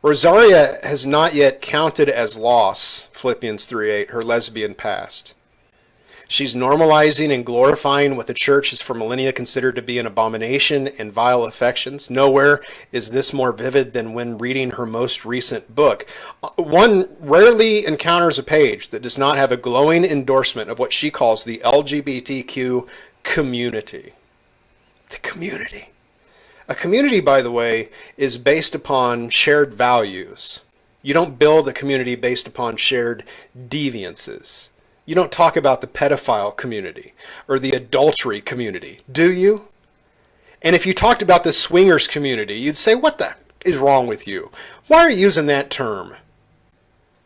Rosaria has not yet counted as loss, Philippians 3:8, her lesbian past. She's normalizing and glorifying what the church has for millennia considered to be an abomination and vile affections. Nowhere is this more vivid than when reading her most recent book. One rarely encounters a page that does not have a glowing endorsement of what she calls the LGBTQ community. The community. A community, by the way, is based upon shared values. You don't build a community based upon shared deviances. You don't talk about the pedophile community or the adultery community, do you? And if you talked about the swingers community, you'd say, what the is wrong with you? Why are you using that term?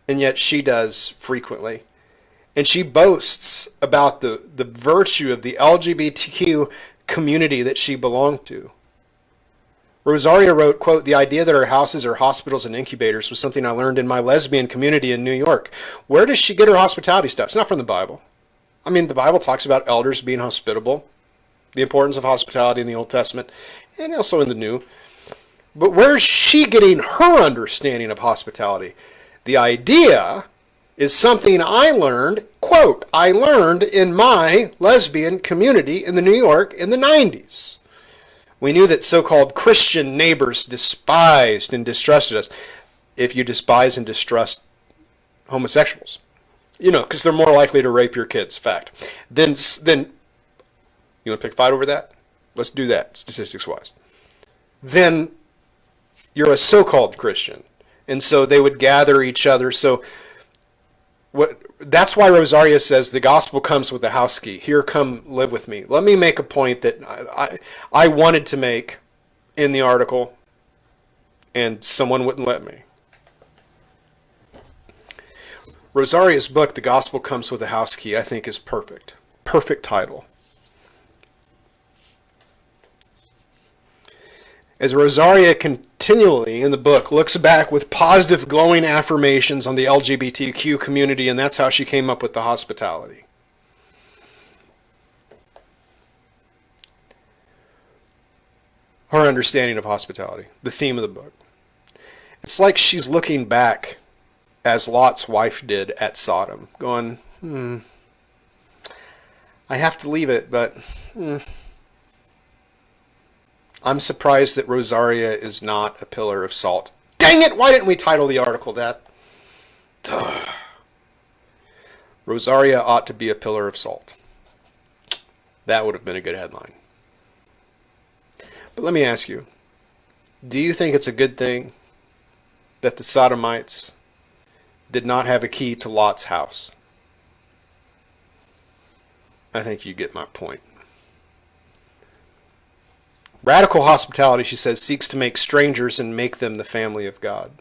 And yet she does frequently. And she boasts about the virtue of the LGBTQ community that she belonged to. Rosaria wrote, quote, "The idea that our houses are hospitals and incubators was something I learned in my lesbian community in New York." Where does she get her hospitality stuff? It's not from the Bible. I mean, the Bible talks about elders being hospitable, the importance of hospitality in the Old Testament, and also in the New. But where's she getting her understanding of hospitality? The idea is something I learned, quote, I learned in my lesbian community in the New York in the 90s. We knew that so-called Christian neighbors despised and distrusted us. If you despise and distrust homosexuals, you know, because they're more likely to rape your kids, fact. Then you want to pick a fight over that? Let's do that, statistics-wise. Then you're a so-called Christian. And so they would gather each other. So that's why Rosaria says the gospel comes with a house key. Here, come live with me. Let me make a point that I wanted to make in the article, and someone wouldn't let me. Rosaria's book, The Gospel Comes with a House Key, I think is perfect. Perfect title. As Rosaria continually in the book looks back with positive glowing affirmations on the LGBTQ community, and that's how she came up with the hospitality. Her understanding of hospitality, the theme of the book. It's like she's looking back as Lot's wife did at Sodom, going, I have to leave it, but I'm surprised that Rosaria is not a pillar of salt. Dang it, why didn't we title the article that? Duh. Rosaria ought to be a pillar of salt. That would have been a good headline. But let me ask you, do you think it's a good thing that the Sodomites did not have a key to Lot's house? I think you get my point. Radical hospitality, she says, seeks to make strangers and make them the family of God.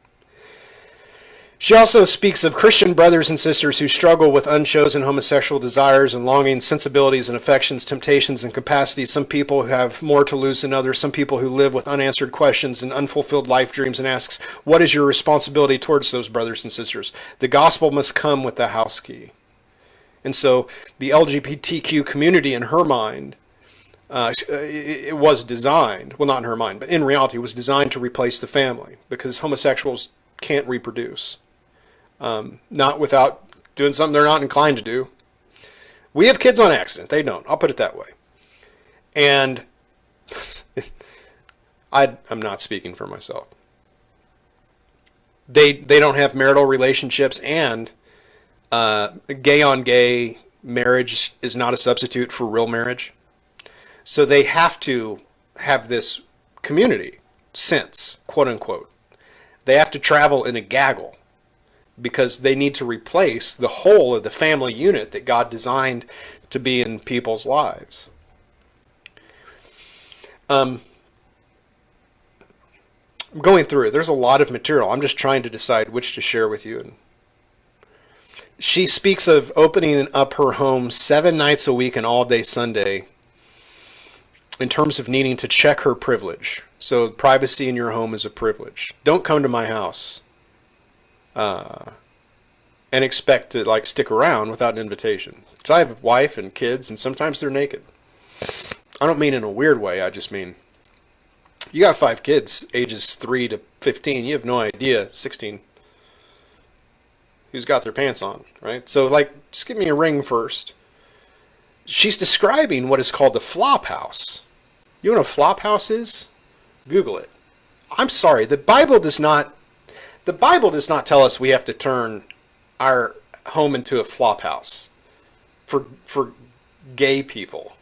She also speaks of Christian brothers and sisters who struggle with unchosen homosexual desires and longings, sensibilities and affections, temptations and capacities. Some people who have more to lose than others. Some people who live with unanswered questions and unfulfilled life dreams, and asks, what is your responsibility towards those brothers and sisters? The gospel must come with the house key. And so the LGBTQ community in her mind, it was designed, well, not in her mind, but in reality, it was designed to replace the family, because homosexuals can't reproduce. Not without doing something they're not inclined to do. We have kids on accident. They don't. I'll put it that way. And I'm not speaking for myself. They don't have marital relationships, and gay-on-gay marriage is not a substitute for real marriage. So they have to have this community sense, quote unquote. They have to travel in a gaggle because they need to replace the whole of the family unit that God designed to be in people's lives. I'm going through it. There's a lot of material. I'm just trying to decide which to share with you. She speaks of opening up her home 7 nights a week and all day Sunday, in terms of needing to check her privilege. So privacy in your home is a privilege. Don't come to my house and expect to stick around without an invitation. Because I have a wife and kids, and sometimes they're naked. I don't mean in a weird way. I just mean You got 5 kids, ages 3 to 15. You have no idea, 16, who's got their pants on, right? So, like, just give me a ring first. She's describing what is called the flop house. You know what a flop house is? Google it. I'm sorry, the Bible does not tell us we have to turn our home into a flop house for gay people.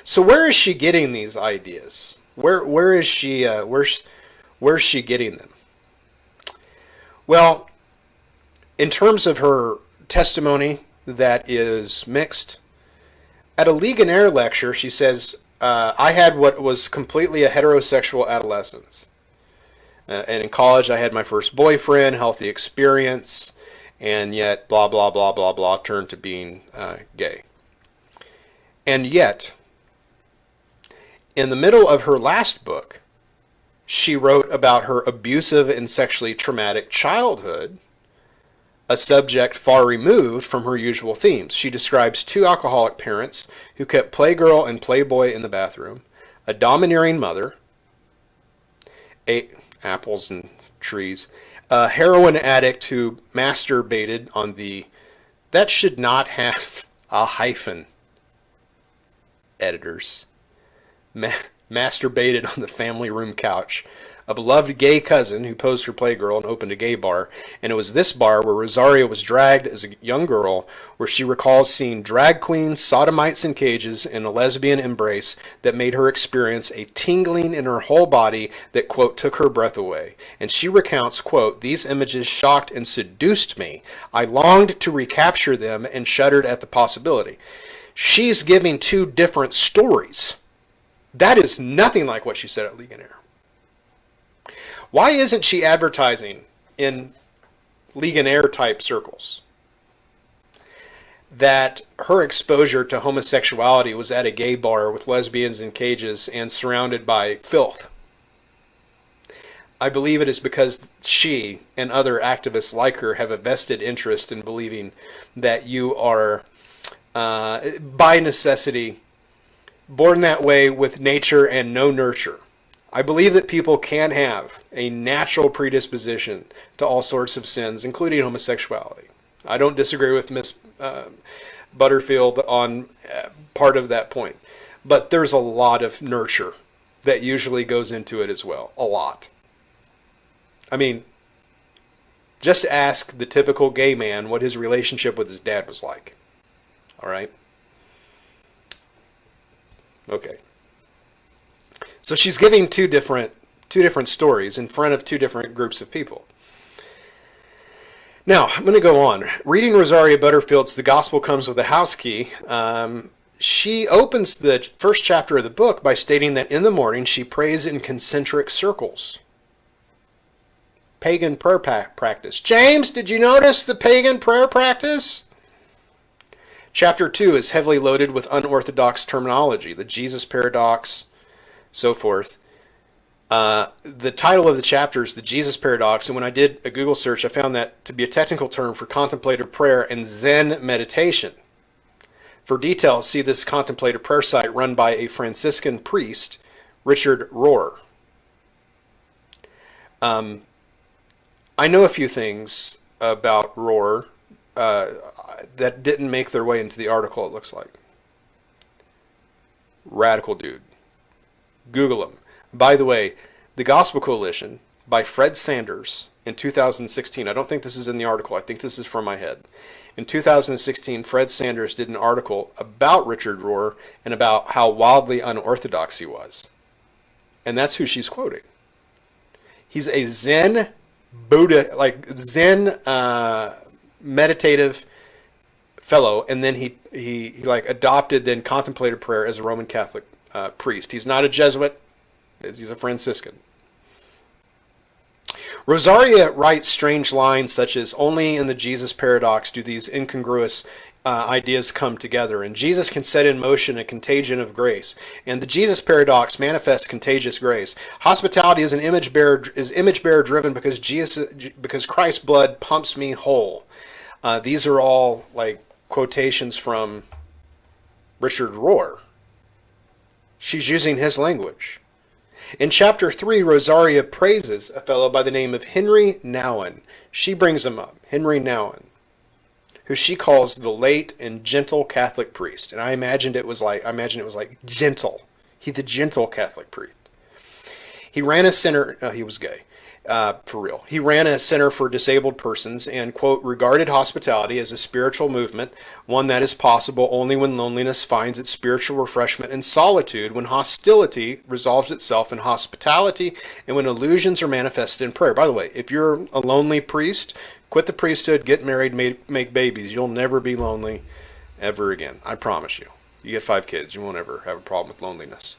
So where is she getting these ideas? Where is she where's she getting them? Well, in terms of her testimony that is mixed, at a Ligonier lecture, she says, I had what was completely a heterosexual adolescence. And in college, I had my first boyfriend, healthy experience, and yet blah, blah, blah, blah, blah, turned to being gay. And yet, in the middle of her last book, she wrote about her abusive and sexually traumatic childhood, a subject far removed from her usual themes. She describes 2 alcoholic parents who kept Playgirl and Playboy in the bathroom, a domineering mother, ate apples and trees, a heroin addict who masturbated on the, that should not have a hyphen, editors, masturbated on the family room couch, a beloved gay cousin who posed for Playgirl and opened a gay bar, and it was this bar where Rosaria was dragged as a young girl, where she recalls seeing drag queens, sodomites in cages, and a lesbian embrace that made her experience a tingling in her whole body that, quote, took her breath away. And she recounts, quote, these images shocked and seduced me. I longed to recapture them and shuddered at the possibility. She's giving 2 different stories. That is nothing like what she said at Ligonier. Why isn't she advertising in Ligonier type circles that her exposure to homosexuality was at a gay bar with lesbians in cages and surrounded by filth? I believe it is because she and other activists like her have a vested interest in believing that you are, by necessity, born that way with nature and no nurture. I believe that people can have a natural predisposition to all sorts of sins, including homosexuality. I don't disagree with Miss Butterfield on part of that point. But there's a lot of nurture that usually goes into it as well. A lot. I mean, just ask the typical gay man what his relationship with his dad was like. All right? Okay. So she's giving two different stories in front of 2 different groups of people. Now, I'm going to go on. Reading Rosaria Butterfield's The Gospel Comes with a House Key, she opens the first chapter of the book by stating that in the morning she prays in concentric circles. Pagan prayer practice. James, did you notice the pagan prayer practice? Chapter 2 is heavily loaded with unorthodox terminology, the Jesus paradox, so forth. The title of the chapter is The Jesus Paradox, and when I did a Google search, I found that to be a technical term for contemplative prayer and Zen meditation. For details, see this contemplative prayer site run by a Franciscan priest, Richard Rohr. I know a few things about Rohr that didn't make their way into the article, it looks like. Radical dude. Google him. By the way, The Gospel Coalition by Fred Sanders in 2016, I don't think this is in the article, I think this is from my head. In 2016, Fred Sanders did an article about Richard Rohr and about how wildly unorthodox he was. And that's who she's quoting. He's a Zen Buddha, like Zen meditative fellow, and then he like adopted then contemplative prayer as a Roman Catholic priest. He's not a Jesuit. He's a Franciscan. Rosaria writes strange lines such as, only in the Jesus paradox do these incongruous ideas come together, and Jesus can set in motion a contagion of grace, and the Jesus paradox manifests contagious grace. Hospitality is image bearer driven because Christ's blood pumps me whole. These are all like quotations from Richard Rohr. She's using his language. In chapter 3, Rosaria praises a fellow by the name of Henry Nouwen. She brings him up, Henry Nouwen, who she calls the late and gentle Catholic priest. And I imagine it was like gentle. The gentle Catholic priest. He ran a center, he was gay, for real. He ran a center for disabled persons and, quote, regarded hospitality as a spiritual movement, one that is possible only when loneliness finds its spiritual refreshment in solitude, when hostility resolves itself in hospitality, and when illusions are manifested in prayer. By the way, if you're a lonely priest, quit the priesthood, get married, make babies. You'll never be lonely ever again. I promise you. You get 5 kids, you won't ever have a problem with loneliness.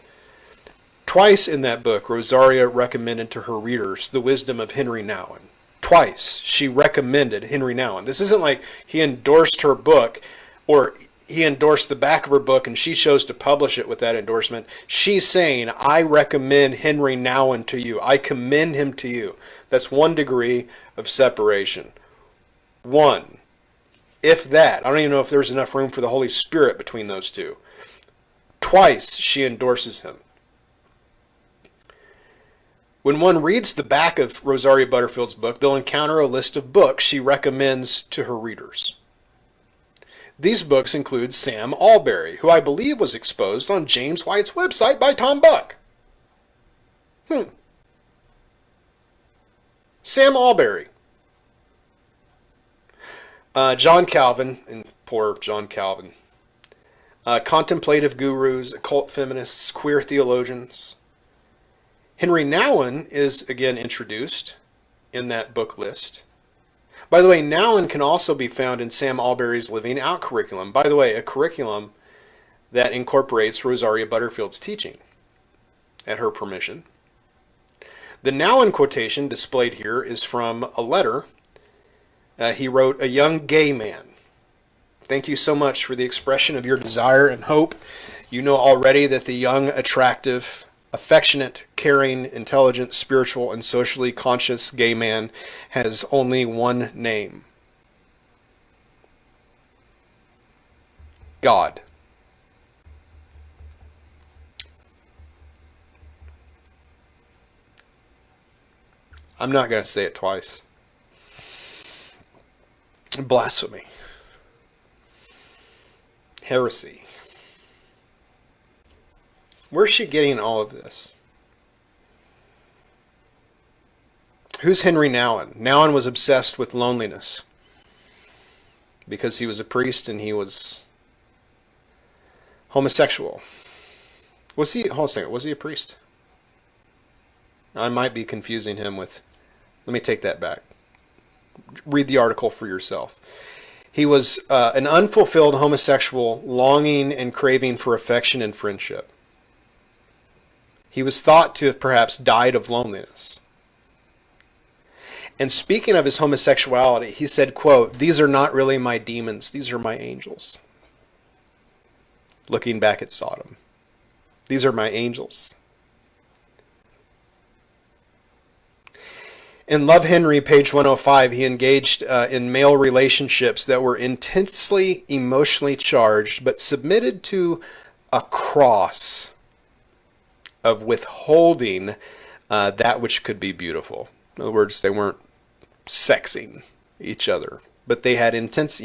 Twice in that book, Rosaria recommended to her readers the wisdom of Henry Nouwen. Twice she recommended Henry Nouwen. This isn't like he endorsed her book or he endorsed the back of her book and she chose to publish it with that endorsement. She's saying, I recommend Henry Nouwen to you. I commend him to you. That's 1 degree of separation. 1. If that. I don't even know if there's enough room for the Holy Spirit between those two. Twice she endorses him. When one reads the back of Rosaria Butterfield's book, they'll encounter a list of books she recommends to her readers. These books include Sam Allberry, who I believe was exposed on James White's website by Tom Buck. Sam Allberry. John Calvin, and poor John Calvin. Contemplative gurus, occult feminists, queer theologians. Henry Nouwen is again introduced in that book list. By the way, Nouwen can also be found in Sam Allberry's Living Out curriculum. By the way, a curriculum that incorporates Rosaria Butterfield's teaching at her permission. The Nouwen quotation displayed here is from a letter he wrote, a young gay man. Thank you so much for the expression of your desire and hope. You know already that the young, attractive, affectionate, caring, intelligent, spiritual, and socially conscious gay man has only one name. God. I'm not going to say it twice. Blasphemy. Heresy. Where's she getting all of this? Who's Henry Nouwen? Nouwen was obsessed with loneliness because he was a priest and he was homosexual. Hold on a second, was he a priest? I might be confusing him with, let me take that back. Read the article for yourself. He was an unfulfilled homosexual longing and craving for affection and friendship. He was thought to have perhaps died of loneliness. And speaking of his homosexuality, he said, quote, "These are not really my demons, these are my angels." Looking back at Sodom. These are my angels. In Love Henry, page 105, he engaged in male relationships that were intensely emotionally charged, but submitted to a cross of withholding that which could be beautiful. In other words, they weren't sexing each other, but they had intense.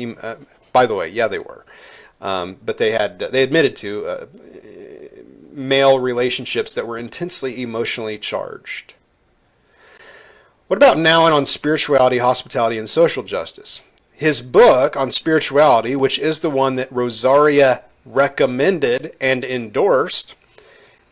By the way, yeah, they were, but they admitted to male relationships that were intensely emotionally charged. What about Nouwen on spirituality, hospitality, and social justice? His book on spirituality, which is the one that Rosaria recommended and endorsed,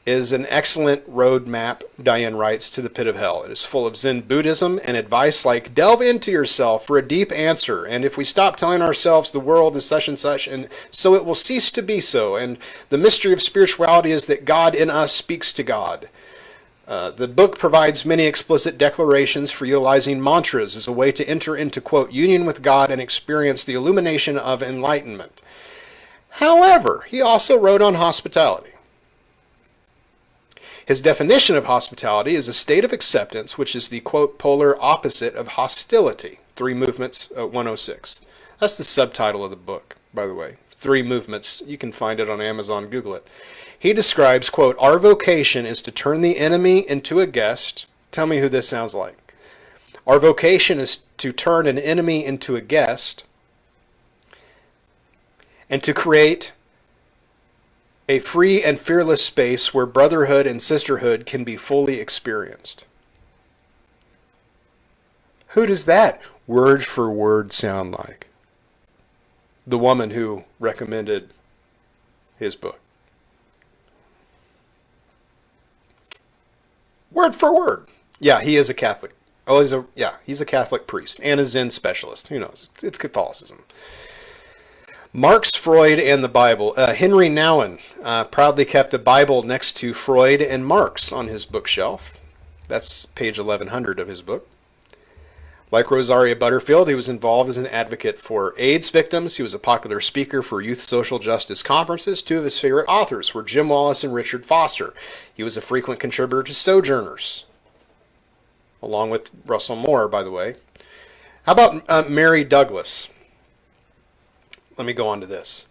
is an excellent roadmap, Diane writes, to the pit of hell. It is full of Zen Buddhism and advice like, delve into yourself for a deep answer, and if we stop telling ourselves the world is such and such, and so it will cease to be so, and the mystery of spirituality is that God in us speaks to God. The book provides many explicit declarations for utilizing mantras as a way to enter into, quote, union with God and experience the illumination of enlightenment. However, he also wrote on hospitality. His definition of hospitality is a state of acceptance, which is the, quote, polar opposite of hostility. 3 Movements, 106. That's the subtitle of the book, by the way. Three movements. You can find it on Amazon, Google it. He describes, quote, our vocation is to turn the enemy into a guest. Tell me who this sounds like. Our vocation is to turn an enemy into a guest and to create a free and fearless space where brotherhood and sisterhood can be fully experienced. Who does that word for word sound like? The woman who recommended his book. Word for word. Yeah, he is a Catholic. Oh, he's a Catholic priest and a Zen specialist. Who knows? It's Catholicism. Marx, Freud, and the Bible. Henry Nouwen proudly kept a Bible next to Freud and Marx on his bookshelf. That's page 1100 of his book. Like Rosaria Butterfield, he was involved as an advocate for AIDS victims. He was a popular speaker for youth social justice conferences. Two of his favorite authors were Jim Wallace and Richard Foster. He was a frequent contributor to Sojourners, along with Russell Moore, by the way. How about Mary Douglas? Let me go on to this.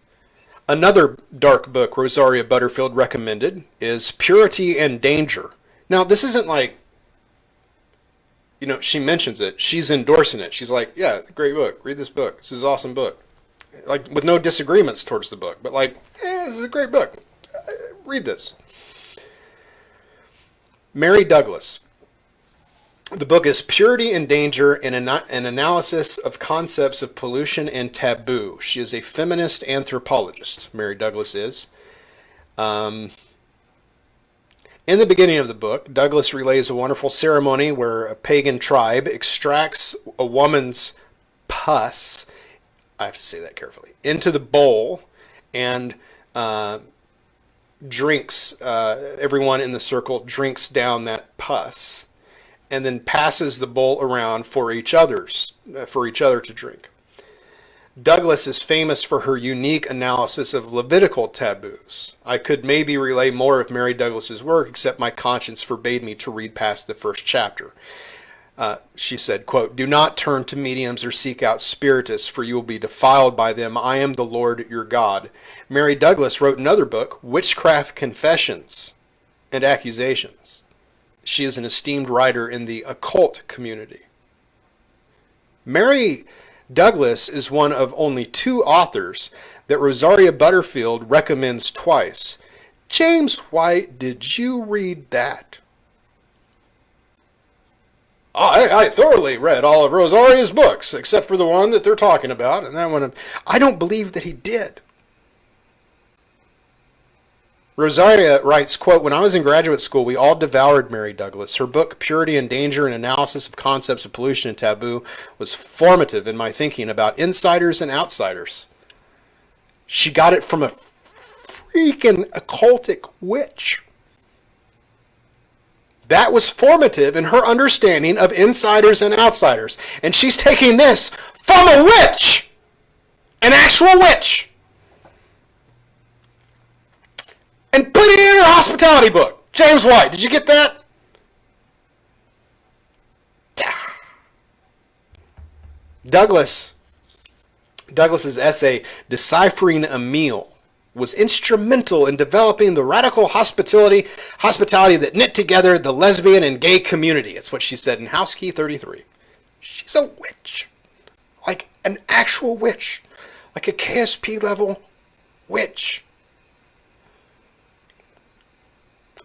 Another dark book Rosaria Butterfield recommended is Purity and Danger. Now, this isn't like, she mentions it. She's endorsing it. She's like, yeah, great book. Read this book. This is an awesome book. Like, with no disagreements towards the book. But like, this is a great book. Read this. Mary Douglas. The book is Purity and Danger, an analysis of concepts of pollution and taboo. She is a feminist anthropologist, Mary Douglas is. In the beginning of the book, Douglas relays a wonderful ceremony where a pagan tribe extracts a woman's pus, I have to say that carefully, into the bowl and drinks, everyone in the circle drinks down that pus and then passes the bowl around for each other to drink. Douglas is famous for her unique analysis of Levitical taboos. I could maybe relay more of Mary Douglas's work, except my conscience forbade me to read past the first chapter. She said, quote, do not turn to mediums or seek out spiritists, for you will be defiled by them. I am the Lord your God. Mary Douglas wrote another book, Witchcraft Confessions and Accusations. She is an esteemed writer in the occult community. Mary Douglas is one of only two authors that Rosaria Butterfield recommends twice. James White, did you read that? I thoroughly read all of Rosaria's books, except for the one that they're talking about, and that one, I don't believe that he did. Rosaria writes, quote, when I was in graduate school, we all devoured Mary Douglas. Her book, Purity and Danger, an analysis of concepts of pollution and taboo, was formative in my thinking about insiders and outsiders. She got it from a freaking occultic witch. That was formative in her understanding of insiders and outsiders. And she's taking this from a witch! An actual witch! And put it in her hospitality book. James White, did you get that? Douglas's essay, Deciphering a Meal, was instrumental in developing the radical hospitality that knit together the lesbian and gay community. It's what she said in House Key 33. She's a witch. Like an actual witch. Like a KSP level witch.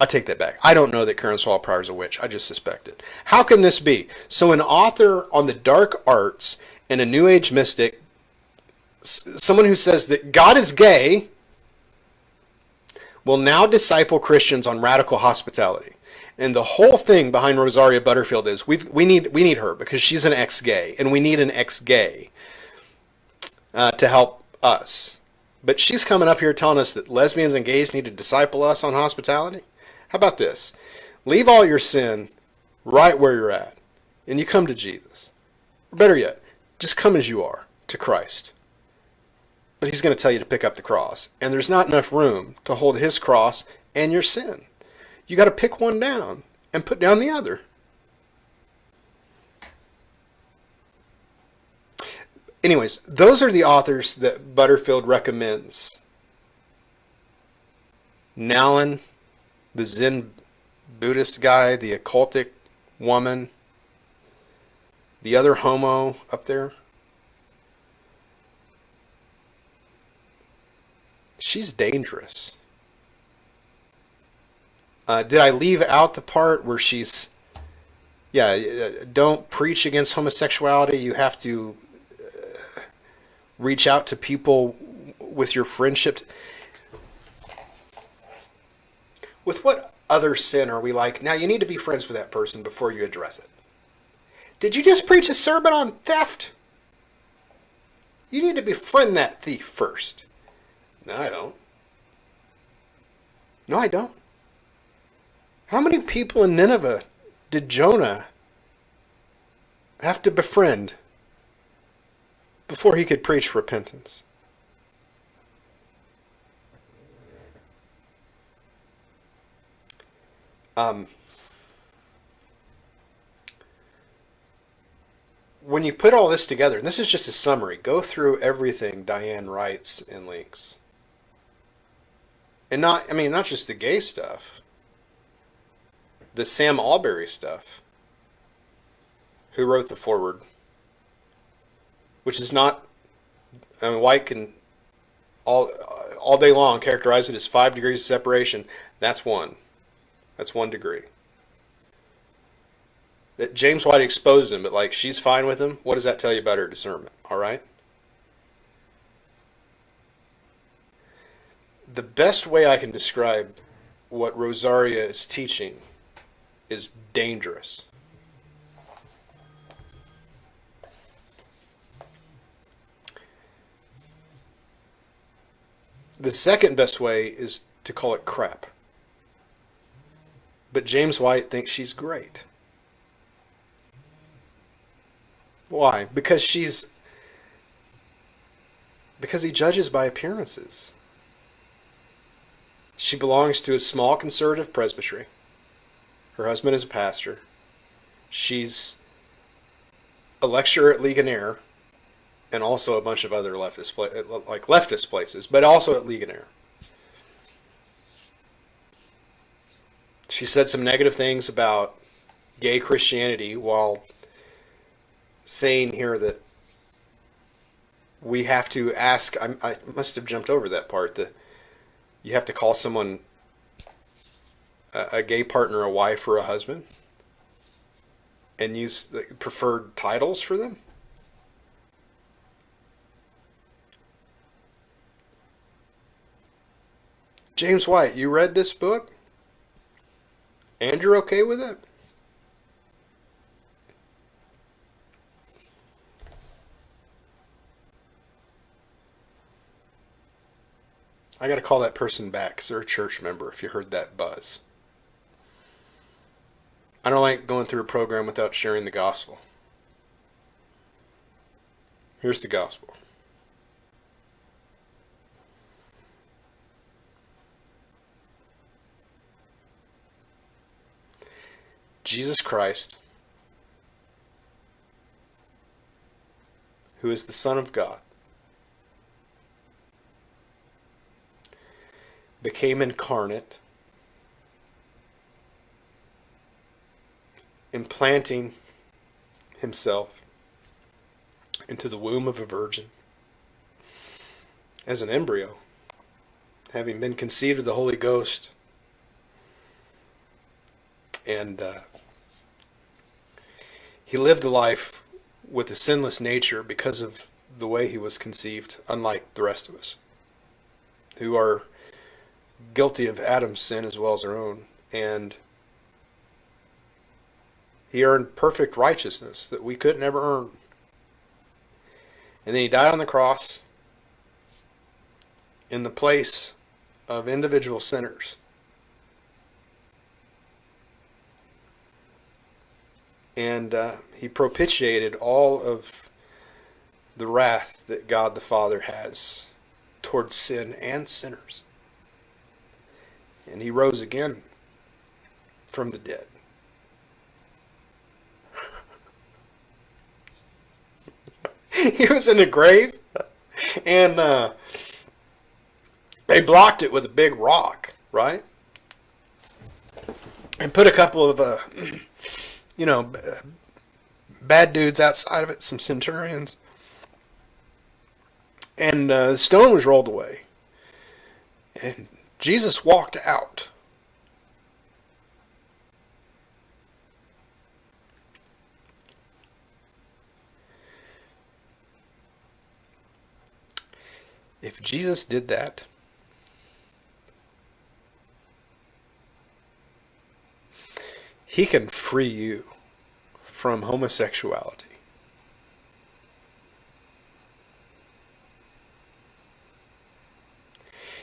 I take that back. I don't know that Karen Swallow Pryor is a witch. I just suspect it. How can this be? So an author on the dark arts and a New Age mystic, someone who says that God is gay, will now disciple Christians on radical hospitality. And the whole thing behind Rosaria Butterfield is we need her because she's an ex-gay, and we need an ex-gay to help us. But she's coming up here telling us that lesbians and gays need to disciple us on hospitality? How about this? Leave all your sin right where you're at, and you come to Jesus. Or better yet, just come as you are to Christ. But he's going to tell you to pick up the cross. And there's not enough room to hold his cross and your sin. You got to pick one down and put down the other. Anyways, those are the authors that Butterfield recommends. Nalin, the Zen Buddhist guy, the occultic woman, the other homo up there. She's dangerous. Did I leave out the part where she's, don't preach against homosexuality. You have to reach out to people with your friendship. With what other sin are we like, now you need to be friends with that person before you address it? Did you just preach a sermon on theft? You need to befriend that thief first. No, I don't. No, I don't. How many people in Nineveh did Jonah have to befriend before he could preach repentance? When you put all this together, and this is just a summary, go through everything Diane writes and links. And not just the gay stuff. The Sam Albury stuff, who wrote the foreword, which is not, White can all day long characterize it as 5 degrees of separation. That's one. That's 1 degree. That James White exposed him, but she's fine with him. What does that tell you about her discernment? All right. The best way I can describe what Rosaria is teaching is dangerous. The second best way is to call it crap. But James White thinks she's great. Why? Because he judges by appearances. She belongs to a small conservative presbytery. Her husband is a pastor. She's a lecturer at Ligonier, and also a bunch of other leftist places, but also at Ligonier. She said some negative things about gay Christianity while saying here that we have to ask, I must have jumped over that part, that you have to call someone a gay partner a wife or a husband and use the preferred titles for them. James White, you read this book and you're okay with it? I got to call that person back because they're a church member if you heard that buzz. I don't like going through a program without sharing the gospel. Here's the gospel. Jesus Christ, who is the Son of God, became incarnate, implanting himself into the womb of a virgin as an embryo, having been conceived of the Holy Ghost, and he lived a life with a sinless nature because of the way he was conceived, unlike the rest of us, who are guilty of Adam's sin as well as our own. And he earned perfect righteousness that we could never earn. And then he died on the cross in the place of individual sinners. And he propitiated all of the wrath that God the Father has towards sin and sinners. And he rose again from the dead. He was in the grave, and they blocked it with a big rock, right? And put a couple of, you know, bad dudes outside of it, some centurions. And the stone was rolled away. And Jesus walked out. If Jesus did that, he can free you from homosexuality.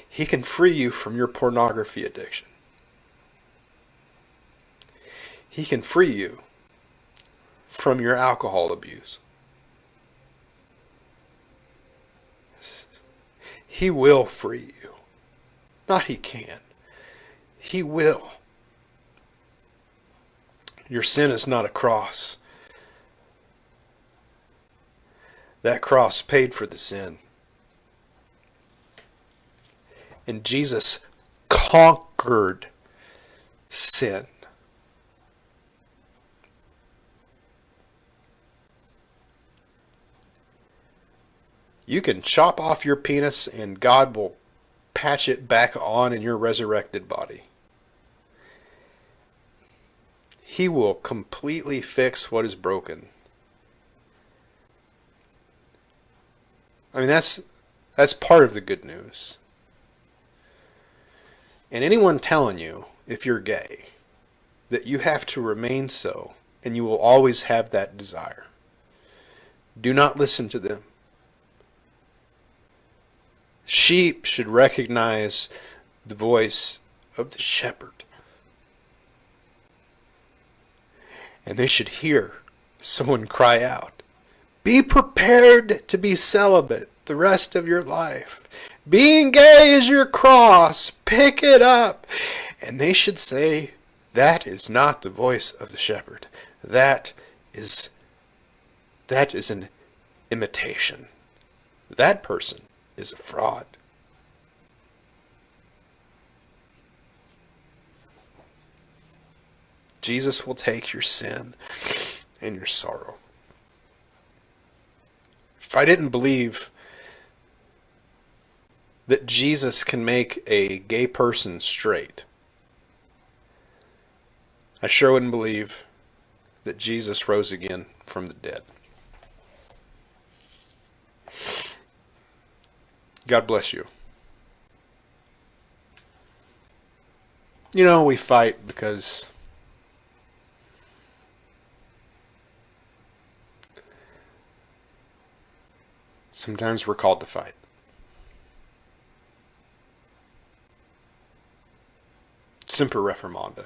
He can free you from your pornography addiction. He can free you from your alcohol abuse. He will free you. Not he can. He will. Your sin is not a cross. That cross paid for the sin. And Jesus conquered sin. You can chop off your penis and God will patch it back on in your resurrected body. He will completely fix what is broken. I mean, that's part of the good news. And anyone telling you, if you're gay, that you have to remain so, and you will always have that desire, do not listen to them. Sheep should recognize the voice of the shepherd. And they should hear someone cry out, "Be prepared to be celibate the rest of your life. Being gay is your cross. Pick it up." And they should say, "That is not the voice of the shepherd. That is an imitation. That person is a fraud." Jesus will take your sin and your sorrow. If I didn't believe that Jesus can make a gay person straight, I sure wouldn't believe that Jesus rose again from the dead. God bless you. You know, we fight because sometimes we're called to fight. Semper Reformanda.